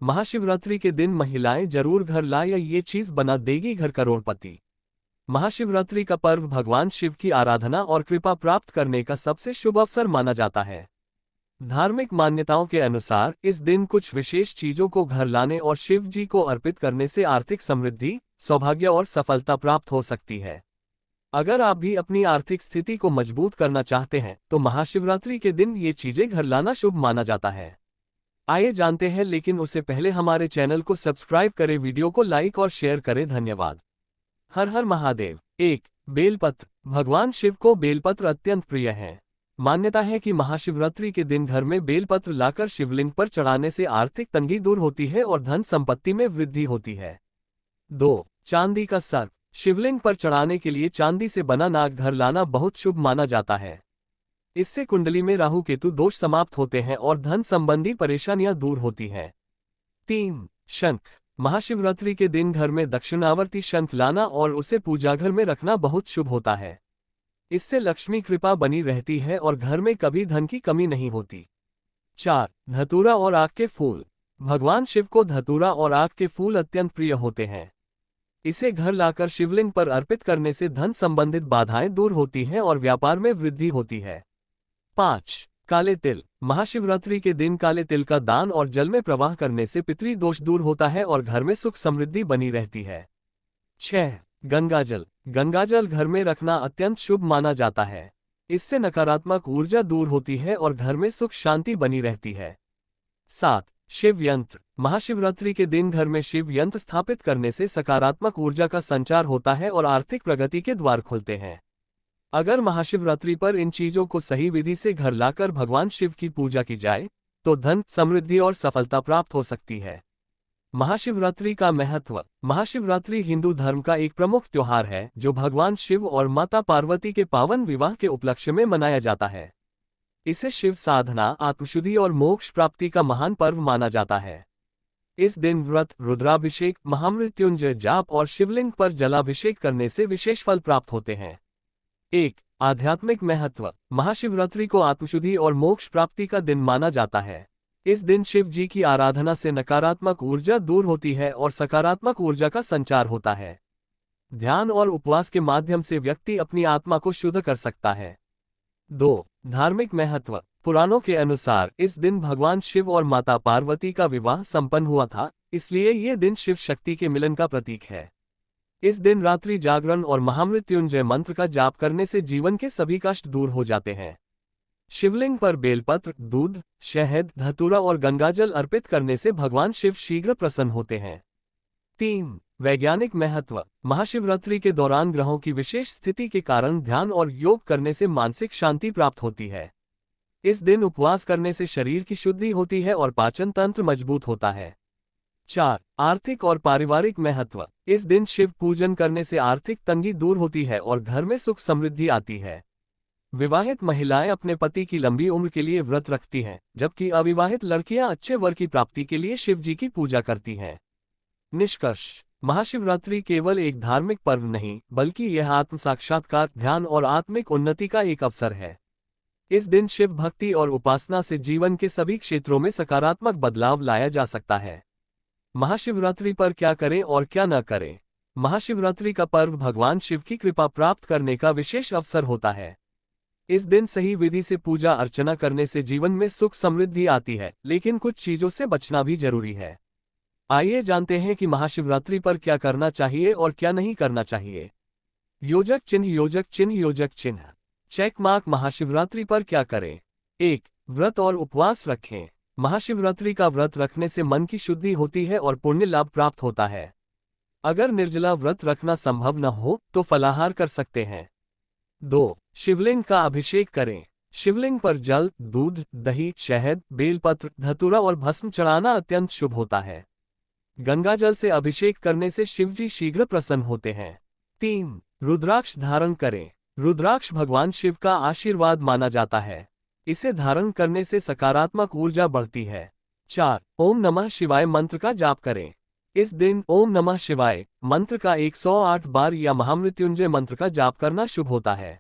महाशिवरात्रि के दिन महिलाएं जरूर घर लाए या ये चीज बना देगी घर करोड़पति। महाशिवरात्रि का पर्व भगवान शिव की आराधना और कृपा प्राप्त करने का सबसे शुभ अवसर माना जाता है। धार्मिक मान्यताओं के अनुसार इस दिन कुछ विशेष चीजों को घर लाने और शिव जी को अर्पित करने से आर्थिक समृद्धि, सौभाग्य और सफलता प्राप्त हो सकती है। अगर आप भी अपनी आर्थिक स्थिति को मजबूत करना चाहते हैं तो महाशिवरात्रि के दिन ये चीजें घर लाना शुभ माना जाता है। आइए जानते हैं, लेकिन उससे पहले हमारे चैनल को सब्सक्राइब करें, वीडियो को लाइक और शेयर करें। धन्यवाद। हर हर महादेव। 1. बेलपत्र। भगवान शिव को बेलपत्र अत्यंत प्रिय है। मान्यता है कि महाशिवरात्रि के दिन घर में बेलपत्र लाकर शिवलिंग पर चढ़ाने से आर्थिक तंगी दूर होती है और धन संपत्ति में वृद्धि होती है। 2. चांदी का सर्प। शिवलिंग पर चढ़ाने के लिए चांदी से बना नाग घर लाना बहुत शुभ माना जाता है। इससे कुंडली में राहु केतु दोष समाप्त होते हैं और धन संबंधी परेशानियां दूर होती हैं। 3. शंख। महाशिवरात्रि के दिन घर में दक्षिणावर्ती शंख लाना और उसे पूजाघर में रखना बहुत शुभ होता है। इससे लक्ष्मी कृपा बनी रहती है और घर में कभी धन की कमी नहीं होती। 4. धतूरा और आक के फूल। भगवान शिव को धतूरा और आक के फूल अत्यंत प्रिय होते हैं। इसे घर लाकर शिवलिंग पर अर्पित करने से धन संबंधित बाधाएं दूर होती हैं और व्यापार में वृद्धि होती है। 5. काले तिल। महाशिवरात्रि के दिन काले तिल का दान और जल में प्रवाह करने से पितृ दोष दूर होता है और घर में सुख समृद्धि बनी रहती है। 6. गंगाजल। गंगाजल घर में रखना अत्यंत शुभ माना जाता है। इससे नकारात्मक ऊर्जा दूर होती है और घर में सुख शांति बनी रहती है। 7. शिव यंत्र। महाशिवरात्रि के दिन घर में शिव यंत्र स्थापित करने से सकारात्मक ऊर्जा का संचार होता है और आर्थिक प्रगति के द्वार खुलते हैं। अगर महाशिवरात्रि पर इन चीजों को सही विधि से घर लाकर भगवान शिव की पूजा की जाए तो धन, समृद्धि और सफलता प्राप्त हो सकती है। महाशिवरात्रि का महत्व। महाशिवरात्रि हिंदू धर्म का एक प्रमुख त्योहार है जो भगवान शिव और माता पार्वती के पावन विवाह के उपलक्ष्य में मनाया जाता है। इसे शिव साधना, आत्मशुद्धि और मोक्ष प्राप्ति का महान पर्व माना जाता है। इस दिन व्रत, रुद्राभिषेक, महामृत्युंजय जाप और शिवलिंग पर जलाभिषेक करने से विशेष फल प्राप्त होते हैं। 1. आध्यात्मिक महत्व। महाशिवरात्रि को आत्मशुद्धि और मोक्ष प्राप्ति का दिन माना जाता है। इस दिन शिव जी की आराधना से नकारात्मक ऊर्जा दूर होती है और सकारात्मक ऊर्जा का संचार होता है। ध्यान और उपवास के माध्यम से व्यक्ति अपनी आत्मा को शुद्ध कर सकता है। 2. धार्मिक महत्व। पुराणों के अनुसार इस दिन भगवान शिव और माता पार्वती का विवाह संपन्न हुआ था, इसलिए ये दिन शिव शक्ति के मिलन का प्रतीक है। इस दिन रात्रि जागरण और महामृत्युंजय मंत्र का जाप करने से जीवन के सभी कष्ट दूर हो जाते हैं। शिवलिंग पर बेलपत्र, दूध, शहद, धतूरा और गंगाजल अर्पित करने से भगवान शिव शीघ्र प्रसन्न होते हैं। 3. वैज्ञानिक महत्व। महाशिवरात्रि के दौरान ग्रहों की विशेष स्थिति के कारण ध्यान और योग करने से मानसिक शांति प्राप्त होती है। इस दिन उपवास करने से शरीर की शुद्धि होती है और पाचन तंत्र मजबूत होता है। 4. आर्थिक और पारिवारिक महत्व। इस दिन शिव पूजन करने से आर्थिक तंगी दूर होती है और घर में सुख समृद्धि आती है। विवाहित महिलाएं अपने पति की लंबी उम्र के लिए व्रत रखती हैं, जबकि अविवाहित लड़कियां अच्छे वर की प्राप्ति के लिए शिव जी की पूजा करती हैं। निष्कर्ष। महाशिवरात्रि केवल एक धार्मिक पर्व नहीं, बल्कि यह आत्म साक्षात्कार, ध्यान और आत्मिक उन्नति का एक अवसर है। इस दिन शिव भक्ति और उपासना से जीवन के सभी क्षेत्रों में सकारात्मक बदलाव लाया जा सकता है। महाशिवरात्रि पर क्या करें और क्या न करें। महाशिवरात्रि का पर्व भगवान शिव की कृपा प्राप्त करने का विशेष अवसर होता है। इस दिन सही विधि से पूजा अर्चना करने से जीवन में सुख समृद्धि आती है, लेकिन कुछ चीजों से बचना भी जरूरी है। आइए जानते हैं कि महाशिवरात्रि पर क्या करना चाहिए और क्या नहीं करना चाहिए। योजक चिन्ह। योजक चिन्ह। योजक चिन्ह चेक मार्क। महाशिवरात्रि पर क्या करें। 1. व्रत और उपवास रखें। महाशिवरात्रि का व्रत रखने से मन की शुद्धि होती है और पुण्य लाभ प्राप्त होता है। अगर निर्जला व्रत रखना संभव न हो तो फलाहार कर सकते हैं। 2. शिवलिंग का अभिषेक करें। शिवलिंग पर जल, दूध, दही, शहद, बेलपत्र, धतूरा और भस्म चढ़ाना अत्यंत शुभ होता है। गंगाजल से अभिषेक करने से शिवजी शीघ्र प्रसन्न होते हैं। 3. रुद्राक्ष धारण करें। रुद्राक्ष भगवान शिव का आशीर्वाद माना जाता है। इसे धारण करने से सकारात्मक ऊर्जा बढ़ती है। 4. ओम नमः शिवाय मंत्र का जाप करें। इस दिन ओम नमः शिवाय मंत्र का 108 बार या महामृत्युंजय मंत्र का जाप करना शुभ होता है।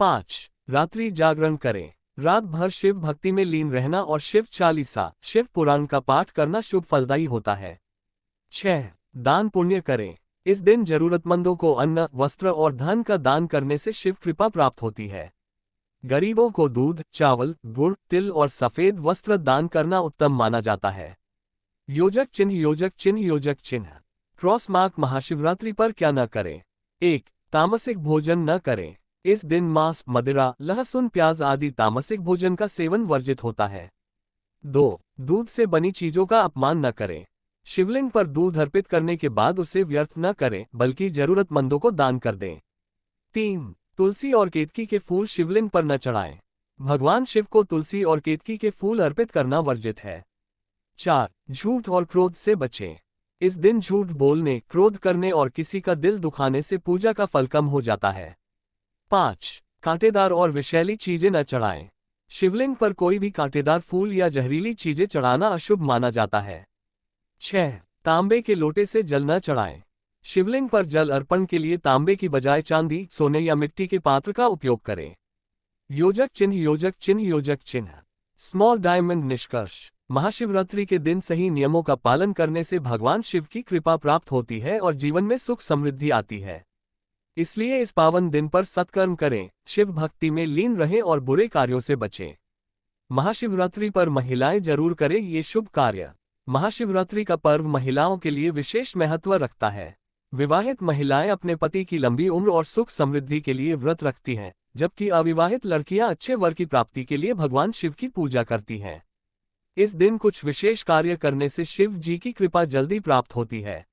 5. रात्रि जागरण करें। रात भर शिव भक्ति में लीन रहना और शिव चालीसा, शिव पुराण का पाठ करना शुभ फलदायी होता है। 6. दान पुण्य करें। इस दिन जरूरतमंदों को अन्न, वस्त्र और धन का दान करने से शिव कृपा प्राप्त होती है। गरीबों को दूध, चावल, गुड़, तिल और सफेद वस्त्र दान करना उत्तम माना जाता है। योजक चिन्ह योजक चिन्ह योजक चिन्ह। Cross mark. महाशिवरात्रि पर क्या न करें। 1. तामसिक भोजन न करें। इस दिन मांस, मदिरा, लहसुन, प्याज आदि तामसिक भोजन का सेवन वर्जित होता है। 2. दूध से बनी चीजों का अपमान न करें। शिवलिंग पर दूध अर्पित करने के बाद उसे व्यर्थ न करें, बल्कि जरूरतमंदों को दान कर दें। 3. तुलसी और केतकी के फूल शिवलिंग पर न चढ़ाएं। भगवान शिव को तुलसी और केतकी के फूल अर्पित करना वर्जित है। 4. झूठ और क्रोध से बचें। इस दिन झूठ बोलने, क्रोध करने और किसी का दिल दुखाने से पूजा का फल कम हो जाता है। 5. कांटेदार और विषैली चीजें न चढ़ाएं। शिवलिंग पर कोई भी कांटेदार फूल या जहरीली चीजें चढ़ाना अशुभ माना जाता है। 6. तांबे के लोटे से जल न चढ़ाएं। शिवलिंग पर जल अर्पण के लिए तांबे की बजाय चांदी, सोने या मिट्टी के पात्र का उपयोग करें। योजक चिन्ह योजक चिन्ह योजक चिन्ह। Small diamond. निष्कर्ष। महाशिवरात्रि के दिन सही नियमों का पालन करने से भगवान शिव की कृपा प्राप्त होती है और जीवन में सुख समृद्धि आती है। इसलिए इस पावन दिन पर सत्कर्म करें, शिव भक्ति में लीन रहें और बुरे कार्यों से बचें। महाशिवरात्रि पर महिलाएं जरूर करें ये शुभ कार्य। महाशिवरात्रि का पर्व महिलाओं के लिए विशेष महत्व रखता है। विवाहित महिलाएं अपने पति की लंबी उम्र और सुख समृद्धि के लिए व्रत रखती हैं, जबकि अविवाहित लड़कियां अच्छे वर की प्राप्ति के लिए भगवान शिव की पूजा करती हैं। इस दिन कुछ विशेष कार्य करने से शिव जी की कृपा जल्दी प्राप्त होती है।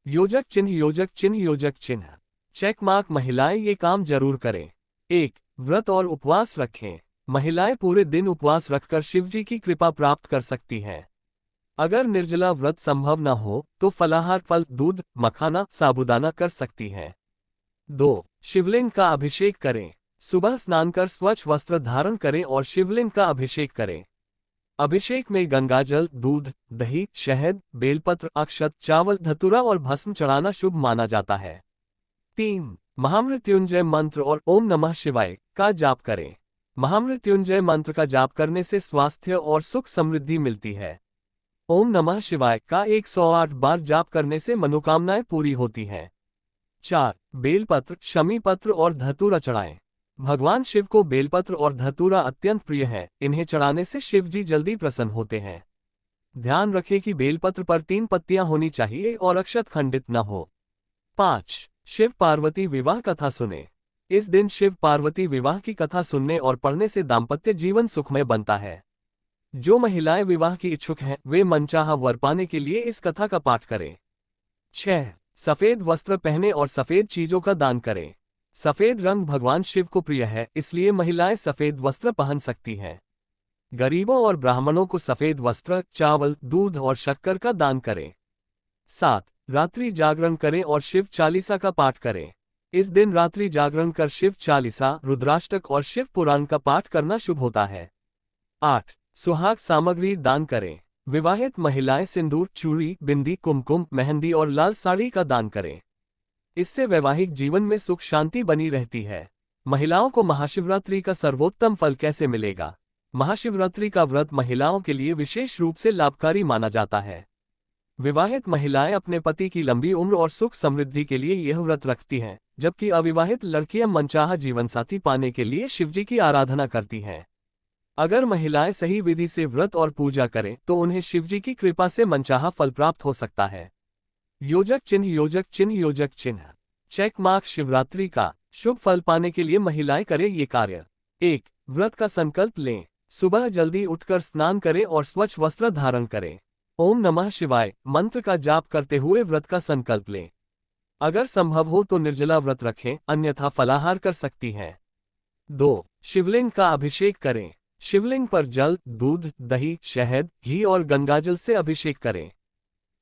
योजक चिन्ह योजक चिन्ह योजक चिन्ह। Check mark. महिलाएं ये काम जरूर करें। 1. व्रत और उपवास रखें। महिलाएं पूरे दिन उपवास रखकर शिव जी की कृपा प्राप्त कर सकती हैं। अगर निर्जला व्रत संभव न हो तो फलाहार, फल, दूध, मखाना, साबूदाना कर सकती हैं। 2. शिवलिंग का अभिषेक करें। सुबह स्नान कर स्वच्छ वस्त्र धारण करें और शिवलिंग का अभिषेक करें। अभिषेक में गंगाजल, दूध, दही, शहद, बेलपत्र, अक्षत, चावल, धतूरा और भस्म चढ़ाना शुभ माना जाता है। 3. महामृत्युंजय मंत्र और ओम नमः शिवाय का जाप करें। महामृत्युंजय मंत्र का जाप करने से स्वास्थ्य और सुख समृद्धि मिलती है। ओम नमः शिवाय का 108 बार जाप करने से मनोकामनाएं पूरी होती हैं। 4. बेलपत्र, शमी पत्र और धतूरा चढ़ाएं। भगवान शिव को बेलपत्र और धतूरा अत्यंत प्रिय है। इन्हें चढ़ाने से शिव जी जल्दी प्रसन्न होते हैं। ध्यान रखें कि बेलपत्र पर 3 पत्तियां होनी चाहिए और अक्षत खंडित न हो। 5. शिव पार्वती विवाह कथा सुने। इस दिन शिव पार्वती विवाह की कथा सुनने और पढ़ने से दाम्पत्य जीवन सुखमय बनता है। जो महिलाएं विवाह की इच्छुक हैं वे मनचाहा वर पाने के लिए इस कथा का पाठ करें। 6. सफेद वस्त्र पहने और सफेद चीजों का दान करें। सफेद रंग भगवान शिव को प्रिय है, इसलिए महिलाएं सफेद वस्त्र पहन सकती हैं। गरीबों और ब्राह्मणों को सफेद वस्त्र, चावल, दूध और शक्कर का दान करें। 7. रात्रि जागरण करें और शिव चालीसा का पाठ करें। इस दिन रात्रि जागरण कर शिव चालीसा, रुद्राष्टक और शिव पुराण का पाठ करना शुभ होता है। 8. सुहाग सामग्री दान करें। विवाहित महिलाएं सिंदूर, चूड़ी, बिंदी, कुमकुम, मेहंदी और लाल साड़ी का दान करें। इससे वैवाहिक जीवन में सुख शांति बनी रहती है। महिलाओं को महाशिवरात्रि का सर्वोत्तम फल कैसे मिलेगा। महाशिवरात्रि का व्रत महिलाओं के लिए विशेष रूप से लाभकारी माना जाता है। विवाहित महिलाएं अपने पति की लंबी उम्र और सुख समृद्धि के लिए यह व्रत रखती हैं, जबकि अविवाहित लड़कियां मनचाहा जीवनसाथी पाने के लिए शिवजी की आराधना करती हैं। अगर महिलाएं सही विधि से व्रत और पूजा करें तो उन्हें शिवजी की कृपा से मनचाहा फल प्राप्त हो सकता है। योजक चिन्ह योजक चिन्ह योजक चिन्ह। Check mark. शिवरात्रि का शुभ फल पाने के लिए महिलाएं करें ये कार्य। 1. व्रत का संकल्प लें। सुबह जल्दी उठकर स्नान करें और स्वच्छ वस्त्र धारण करें। ओम नमः शिवाय मंत्र का जाप करते हुए व्रत का संकल्प लें। अगर संभव हो तो निर्जला व्रत रखें, अन्यथा फलाहार कर सकती हैं। 2. शिवलिंग का अभिषेक करें। शिवलिंग पर जल, दूध, दही, शहद, घी और गंगाजल से अभिषेक करें।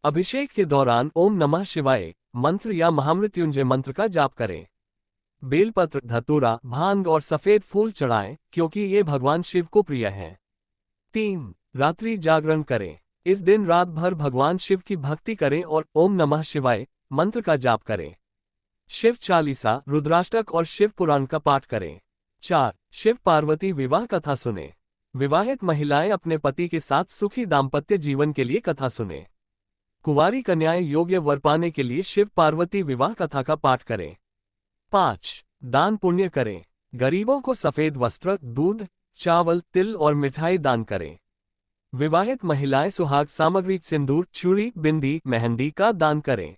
अभिषेक के दौरान ओम नमः शिवाय मंत्र या महामृत्युंजय मंत्र का जाप करें। बेलपत्र, धतूरा, भांग और सफेद फूल चढ़ाएं, क्योंकि ये भगवान शिव को प्रिय हैं। 3. रात्रि जागरण करें। इस दिन रात भर भगवान शिव की भक्ति करें और ओम नमः शिवाय मंत्र का जाप करें। शिव चालीसा, रुद्राष्टक और शिव पुराण का पाठ करें। 4. शिव पार्वती विवाह कथा सुने। विवाहित महिलाएं अपने पति के साथ सुखी दाम्पत्य जीवन के लिए कथा सुने। कुंवारी कन्याएं योग्य वर पाने के लिए शिव पार्वती विवाह कथा का पाठ करें। 5. दान पुण्य करें। गरीबों को सफेद वस्त्र, दूध, चावल, तिल और मिठाई दान करें। विवाहित महिलाएं सुहाग सामग्री सिंदूर, चूड़ी, बिंदी, मेहंदी का दान करें।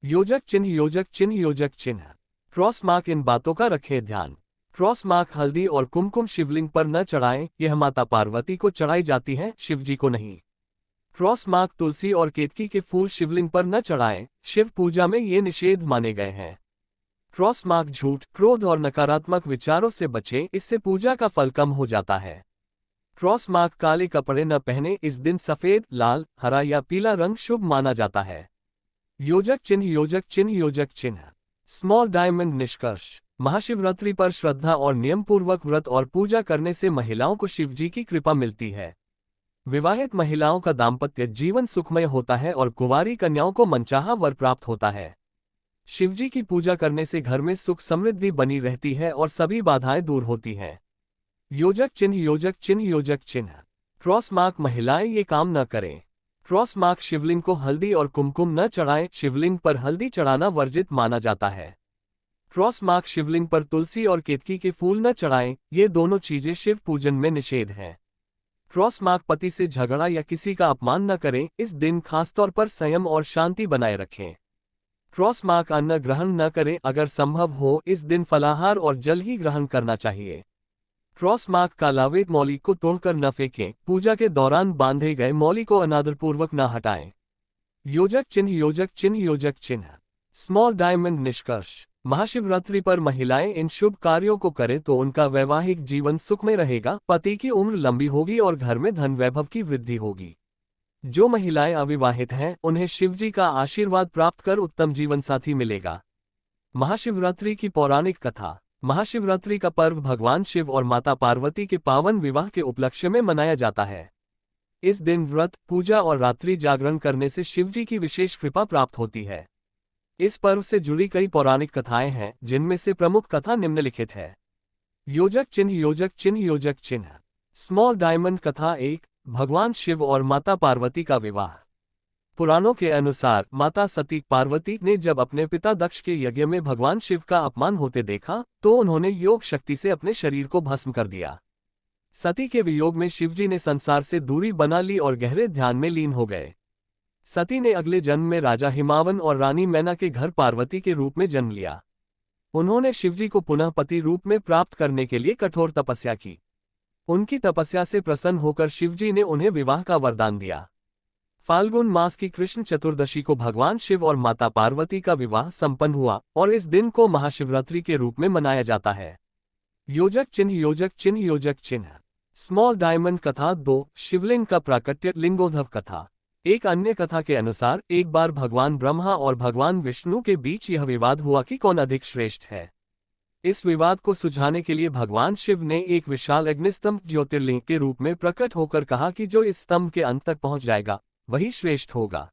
योजक चिन्ह, योजक चिन्ह, योजक चिन्ह, क्रॉस मार्क, इन बातों का रखें ध्यान। क्रॉस मार्क हल्दी और कुमकुम शिवलिंग पर न चढ़ाएं, यह माता पार्वती को चढ़ाई जाती है, शिवजी को नहीं। क्रॉस मार्क तुलसी और केतकी के फूल शिवलिंग पर न चढ़ाएं, शिव पूजा में ये निषेध माने गए हैं। क्रॉस मार्क झूठ, क्रोध और नकारात्मक विचारों से बचें, इससे पूजा का फल कम हो जाता है। क्रॉस मार्क काले कपड़े न पहने, इस दिन सफेद, लाल, हरा या पीला रंग शुभ माना जाता है। योजक चिन्ह, योजक चिन्ह, योजक चिन्ह, स्मॉल डायमंड। निष्कर्ष, महाशिवरात्रि पर श्रद्धा और नियम पूर्वक व्रत और पूजा करने से महिलाओं को शिवजी की कृपा मिलती है। विवाहित महिलाओं का दाम्पत्य जीवन सुखमय होता है और कुंवारी कन्याओं को मनचाहा वर प्राप्त होता है। शिवजी की पूजा करने से घर में सुख समृद्धि बनी रहती है और सभी बाधाएं दूर होती हैं। योजक चिन्ह, योजक चिन्ह, योजक चिन्ह, क्रॉस मार्क। महिलाएं ये काम न करें। क्रॉस मार्क शिवलिंग को हल्दी और कुमकुम न चढ़ाएं, शिवलिंग पर हल्दी चढ़ाना वर्जित माना जाता है। क्रॉस मार्क शिवलिंग पर तुलसी और केतकी के फूल न चढ़ाएं, ये दोनों चीजें शिव पूजन में निषेध हैं। क्रॉस मार्क पति से झगड़ा या किसी का अपमान न करें, इस दिन खासतौर पर संयम और शांति बनाए रखें। क्रॉस मार्क अन्न ग्रहण न करें, अगर संभव हो इस दिन फलाहार और जल ही ग्रहण करना चाहिए। क्रॉस मार्क का लावेट मौली को तोड़कर न फेंकें, पूजा के दौरान बांधे गए मौली को अनादरपूर्वक न हटाएं। योजक चिन्ह, योजक चिन्ह, योजक चिन्ह, स्मॉल डायमंड। निष्कर्ष, महाशिवरात्रि पर महिलाएं इन शुभ कार्यों को करें तो उनका वैवाहिक जीवन सुखमय रहेगा, पति की उम्र लंबी होगी और घर में धन वैभव की वृद्धि होगी। जो महिलाएं अविवाहित हैं उन्हें शिवजी का आशीर्वाद प्राप्त कर उत्तम जीवन साथी मिलेगा। महाशिवरात्रि की पौराणिक कथा। महाशिवरात्रि का पर्व भगवान शिव और माता पार्वती के पावन विवाह के उपलक्ष्य में मनाया जाता है। इस दिन व्रत, पूजा और रात्रि जागरण करने से शिवजी की विशेष कृपा प्राप्त होती है। इस पर्व से जुड़ी कई पौराणिक कथाएं हैं, जिनमें से प्रमुख कथा निम्नलिखित है। योजक चिन्ह, योजक चिन्ह, योजक चिन्ह, स्मॉल डायमंड। कथा 1, भगवान शिव और माता पार्वती का विवाह। पुराणों के अनुसार माता सती पार्वती ने जब अपने पिता दक्ष के यज्ञ में भगवान शिव का अपमान होते देखा तो उन्होंने योग शक्ति से अपने शरीर को भस्म कर दिया। सती के वियोग में शिवजी ने संसार से दूरी बना ली और गहरे ध्यान में लीन हो गए। सती ने अगले जन्म में राजा हिमावन और रानी मैना के घर पार्वती के रूप में जन्म लिया। उन्होंने शिवजी को पुनः पति रूप में प्राप्त करने के लिए कठोर तपस्या की। उनकी तपस्या से प्रसन्न होकर शिवजी ने उन्हें विवाह का वरदान दिया। फाल्गुन मास की कृष्ण चतुर्दशी को भगवान शिव और माता पार्वती का विवाह संपन्न हुआ और इस दिन को महाशिवरात्रि के रूप में मनाया जाता है। योजक चिन्ह, योजक चिन्ह, योजक चिन्ह, स्मॉल डायमंड। कथा 2, शिवलिंग का प्राकट्य। लिंगोद्भव कथा। एक अन्य कथा के अनुसार एक बार भगवान ब्रह्मा और भगवान विष्णु के बीच यह विवाद हुआ कि कौन अधिक श्रेष्ठ है। इस विवाद को सुलझाने के लिए भगवान शिव ने एक विशाल अग्निस्तंभ ज्योतिर्लिंग के रूप में प्रकट होकर कहा कि जो इस स्तंभ के अंत तक पहुंच जाएगा वही श्रेष्ठ होगा।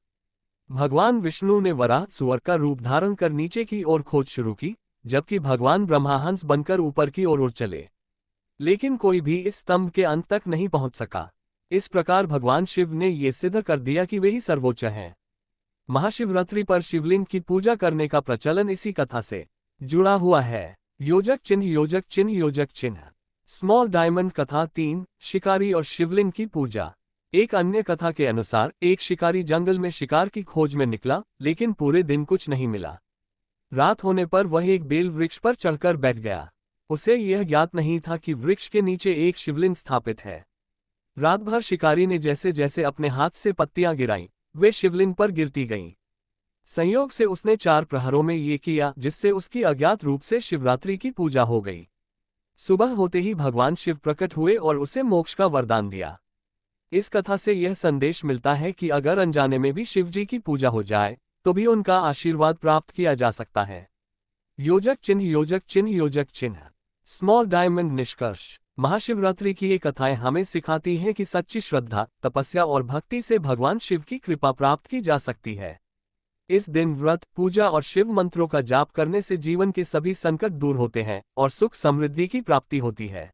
भगवान विष्णु ने वराह सुअर का रूप धारण कर नीचे की ओर खोज शुरू की, जबकि भगवान ब्रह्मा हंस बनकर ऊपर की ओर उड़ चले, लेकिन कोई भी इस स्तंभ के अंत तक नहीं पहुंच सका। इस प्रकार भगवान शिव ने ये सिद्ध कर दिया कि वे ही सर्वोच्च हैं। महाशिवरात्रि पर शिवलिंग की पूजा करने का प्रचलन इसी कथा से जुड़ा हुआ है। योजक चिन्ह, योजक चिन्ह, योजक चिन्ह, स्मॉल डायमंड। कथा 3, शिकारी और शिवलिंग की पूजा। एक अन्य कथा के अनुसार एक शिकारी जंगल में शिकार की खोज में निकला, लेकिन पूरे दिन कुछ नहीं मिला। रात होने पर वह एक बेल वृक्ष पर चढ़कर बैठ गया। उसे यह ज्ञात नहीं था कि वृक्ष के नीचे एक शिवलिंग स्थापित है। रात भर शिकारी ने जैसे जैसे अपने हाथ से पत्तियां गिराईं, वे शिवलिंग पर गिरती गईं। संयोग से उसने 4 प्रहरों में ये किया, जिससे उसकी अज्ञात रूप से शिवरात्रि की पूजा हो गई। सुबह होते ही भगवान शिव प्रकट हुए और उसे मोक्ष का वरदान दिया। इस कथा से यह संदेश मिलता है कि अगर अनजाने में भी शिवजी की पूजा हो जाए तो भी उनका आशीर्वाद प्राप्त किया जा सकता है। योजक चिन्ह, योजक चिन्ह, योजक चिन्ह, स्मॉल डायमंड। निष्कर्ष, महाशिवरात्रि की ये कथाएं हमें सिखाती हैं कि सच्ची श्रद्धा, तपस्या और भक्ति से भगवान शिव की कृपा प्राप्त की जा सकती है। इस दिन व्रत, पूजा और शिव मंत्रों का जाप करने से जीवन के सभी संकट दूर होते हैं और सुख समृद्धि की प्राप्ति होती है।